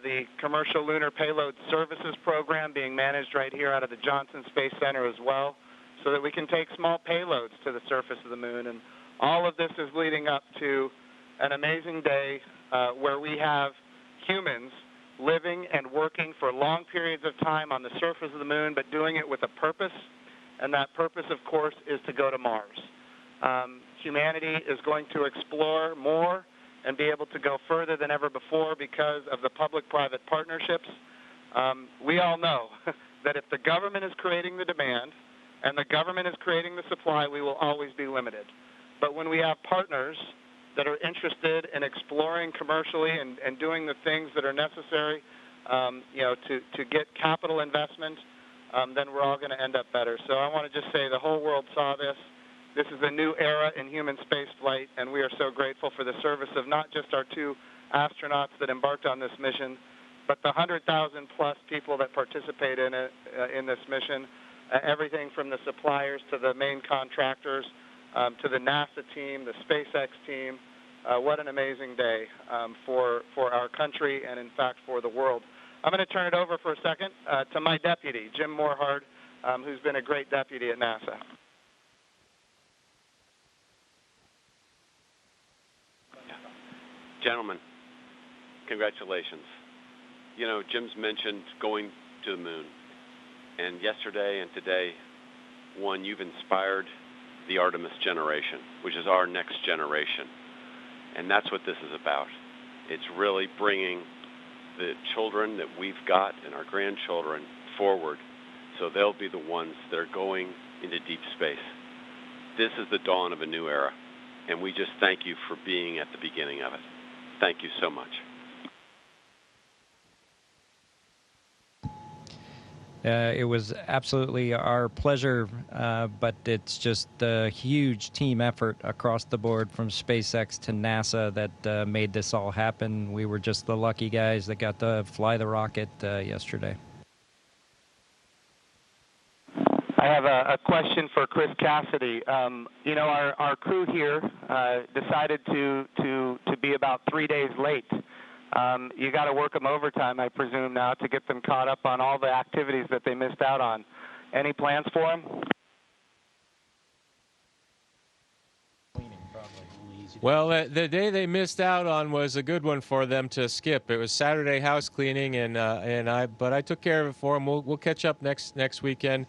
the Commercial Lunar Payload Services Program being managed right here out of the Johnson Space Center as well, so that we can take small payloads to the surface of the moon. And all of this is leading up to an amazing day where we have humans living and working for long periods of time on the surface of the moon, but doing it with a purpose. And that purpose, of course, is to go to Mars. Humanity is going to explore more and be able to go further than ever before because of the public-private partnerships. We all know that if the government is creating the demand and the government is creating the supply, we will always be limited. But when we have partners that are interested in exploring commercially and doing the things that are necessary, to get capital investment, then we're all going to end up better. So I want to just say the whole world saw this. This is a new era in human space flight, and we are so grateful for the service of not just our 2 astronauts that embarked on this mission, but the 100,000-plus people that participate in it in this mission, everything from the suppliers to the main contractors, to the NASA team, the SpaceX team. What an amazing day for our country and, in fact, for the world. I'm going to turn it over for a second to my deputy, Jim Morehard, who's been a great deputy at NASA. Gentlemen, congratulations. You know, Jim's mentioned going to the moon. And yesterday and today, one, you've inspired the Artemis generation, which is our next generation. And that's what this is about. It's really bringing the children that we've got and our grandchildren forward so they'll be the ones that are going into deep space. This is the dawn of a new era, and we just thank you for being at the beginning of it. Thank you so much. It was absolutely our pleasure, but it's just a huge team effort across the board from SpaceX to NASA that made this all happen. We were just the lucky guys that got to fly the rocket yesterday. I have a question for Chris Cassidy. Our crew here decided to be about 3 days late. You got to work them overtime, I presume, now to get them caught up on all the activities that they missed out on. Any plans for them? Well, the day they missed out on was a good one for them to skip. It was Saturday house cleaning, but I took care of it for them. We'll catch up next weekend.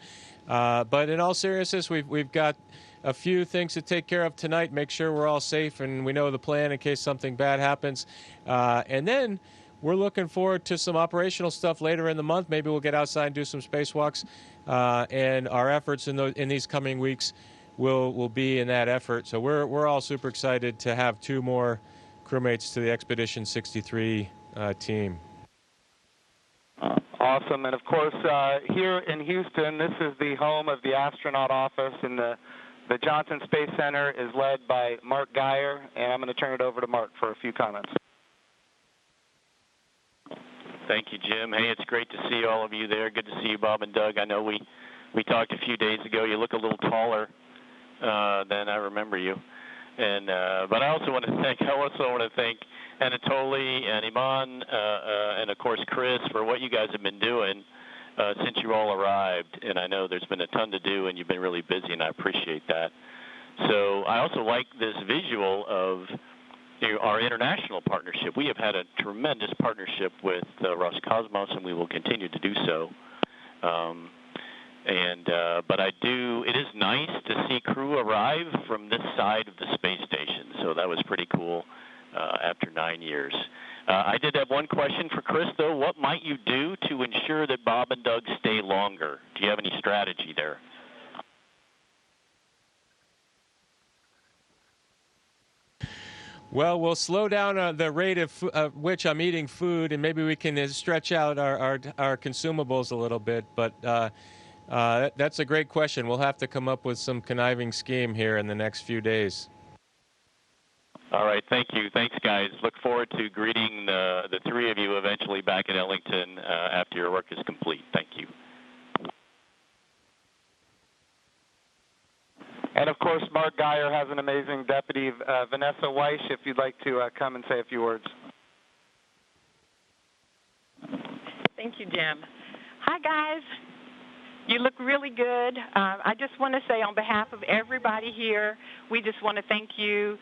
But in all seriousness, we've got a few things to take care of tonight, make sure we're all safe and we know the plan in case something bad happens. And then we're looking forward to some operational stuff later in the month. Maybe we'll get outside and do some spacewalks. And our efforts in these coming weeks will be in that effort. So we're all super excited to have 2 more crewmates to the Expedition 63 team. Awesome. And of course, here in Houston, this is the home of the astronaut office, and the Johnson Space Center is led by Mark Geyer, and I'm going to turn it over to Mark for a few comments. Thank you, Jim. Hey, it's great to see all of you there. Good to see you, Bob and Doug. I know we talked a few days ago. You look a little taller than I remember you. And but I also want to thank Anatoly and Iman and of course Chris for what you guys have been doing since you all arrived. And I know there's been a ton to do, and you've been really busy, and I appreciate that. So I also like this visual of our international partnership. We have had a tremendous partnership with Roscosmos, and we will continue to do so. But it is nice to see crew arrive from this side of the space station. So that was pretty cool after 9 years. I did have one question for Chris, though. What might you do to ensure that Bob and Doug stay longer? Do you have any strategy there? Well, we'll slow down the rate of which I'm eating food, and maybe we can stretch out our consumables a little bit. But that's a great question. We'll have to come up with some conniving scheme here in the next few days. All right, thank you. Thanks, guys. Look forward to greeting the 3 of you eventually back in Ellington after your work is complete. Thank you. And of course, Mark Geyer has an amazing deputy, Vanessa Weish, if you'd like to come and say a few words. Thank you, Jim. Hi, guys. You look really good. I just want to say on behalf of everybody here, we just want to thank you.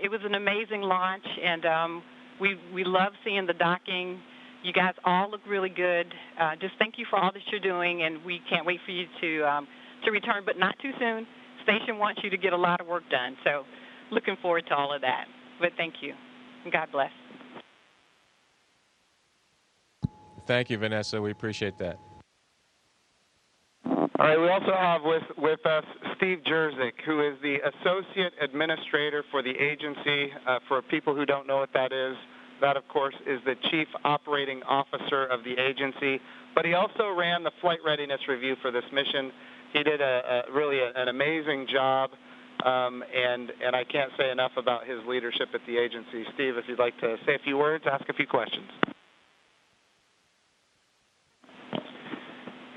It was an amazing launch, and we love seeing the docking. You guys all look really good. Just thank you for all that you're doing, and we can't wait for you to return, but not too soon. Station wants you to get a lot of work done, so looking forward to all of that. But thank you, and God bless. Thank you, Vanessa. We appreciate that. All right, we also have with us Steve Jerzik, who is the Associate Administrator for the agency. For people who don't know what that is, that, of course, is the Chief Operating Officer of the agency. But he also ran the flight readiness review for this mission. He did really an amazing job, and I can't say enough about his leadership at the agency. Steve, if you'd like to say a few words, ask a few questions.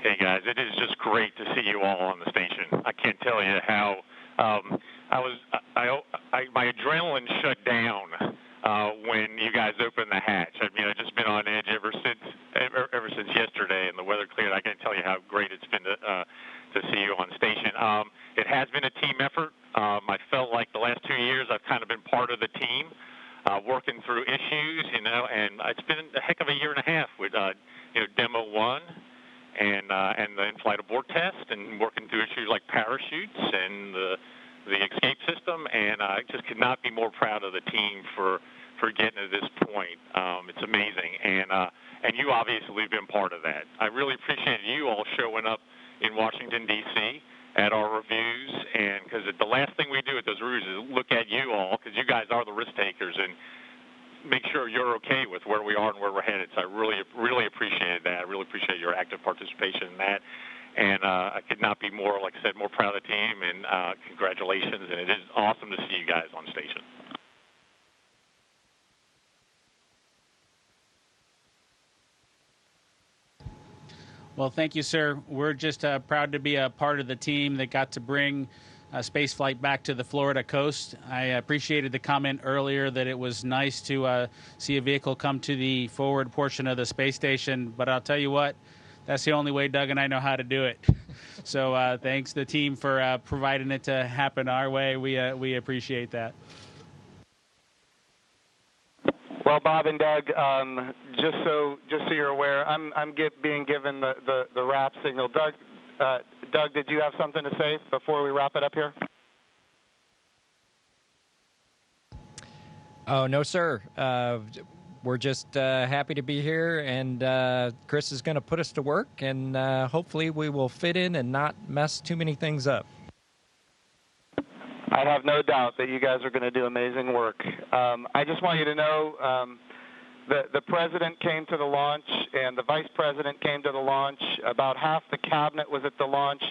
Hey guys, it is just great to see you all on the station. I can't tell you how my adrenaline shut down when you guys opened the hatch. I mean, I've just been on edge ever since yesterday, and the weather cleared. I can't tell you how great it's been to see you on station. It has been a team effort. I felt like the last 2 years I've kind of been part of the team, working through issues, and it's been a heck of a year and a half with Demo-1 and the in-flight abort test, and working through issues like parachutes and the escape system. And I just could not be more proud of the team for getting to this point. It's amazing, and you obviously have been part of that. I really appreciate you all showing up in Washington, D.C. at our reviews, and because the last thing we do at those reviews is look at you all, because you guys are the risk takers, and make sure you're okay with where we are and where we're headed. So I really appreciated that. I really appreciate your active participation in that. And I could not be more, like I said, more proud of the team, and congratulations. And it is awesome to see you guys on station. Well, thank you, sir. We're just proud to be a part of the team that got to bring spaceflight back to the Florida coast. I appreciated the comment earlier that it was nice to see a vehicle come to the forward portion of the space station, but I'll tell you what, that's the only way Doug and I know how to do it. So thanks to the team for providing it to happen our way. We appreciate that. Well, Bob and Doug, just so you're aware, I'm being given the wrap signal. Doug, did you have something to say before we wrap it up here? Oh, no, sir. We're just happy to be here, and Chris is going to put us to work, and hopefully we will fit in and not mess too many things up. I have no doubt that you guys are going to do amazing work. I just want you to know the president came to the launch and the vice president came to the launch. About half the cabinet was at the launch.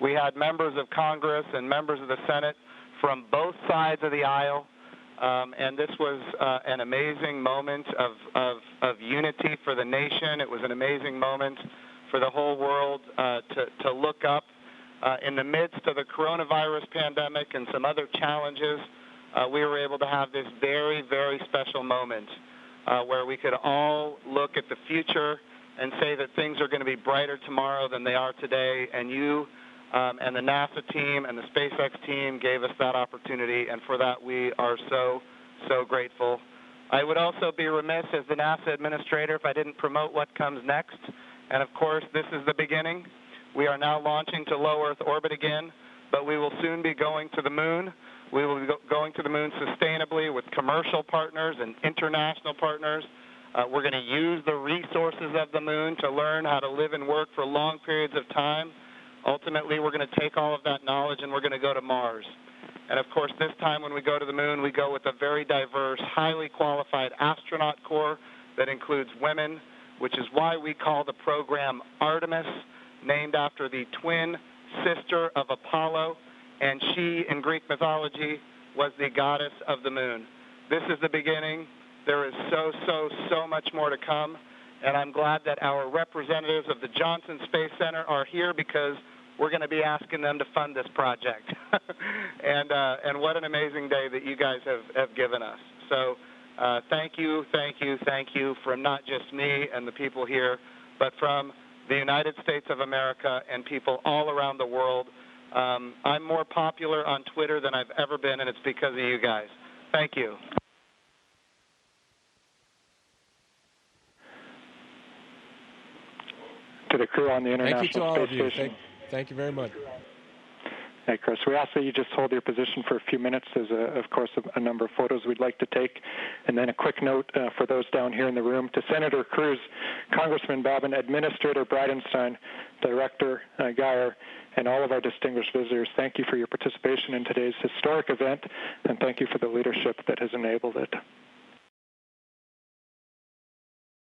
We had members of Congress and members of the Senate from both sides of the aisle. And this was an amazing moment of unity for the nation. It was an amazing moment for the whole world to look up. In the midst of the coronavirus pandemic and some other challenges, we were able to have this very, very special moment where we could all look at the future and say that things are going to be brighter tomorrow than they are today. And you and the NASA team and the SpaceX team gave us that opportunity, and for that we are so, so grateful. I would also be remiss as the NASA administrator if I didn't promote what comes next. And of course, this is the beginning. We are now launching to low Earth orbit again, but we will soon be going to the moon. We will be going to the moon sustainably with commercial partners and international partners. We're going to use the resources of the moon to learn how to live and work for long periods of time. Ultimately, we're going to take all of that knowledge and we're going to go to Mars. And of course, this time when we go to the moon, we go with a very diverse, highly qualified astronaut corps that includes women, which is why we call the program Artemis, named after the twin sister of Apollo, and she, in Greek mythology, was the goddess of the moon. This is the beginning. There is so much more to come, and I'm glad that our representatives of the Johnson Space Center are here because we're going to be asking them to fund this project. And what an amazing day that you guys have given us. So thank you from not just me and the people here, but from the United States of America and people all around the world. I'm more popular on Twitter than I've ever been, and it's because of you guys. Thank you. To the crew on the International Thank you to all Space of you. Station. Thank you very much. Hey, Chris, we ask that you just hold your position for a few minutes. There's, of course, a number of photos we'd like to take. And then a quick note for those down here in the room. To Senator Cruz, Congressman Babin, Administrator Bridenstine, Director Geyer, and all of our distinguished visitors, thank you for your participation in today's historic event, and thank you for the leadership that has enabled it.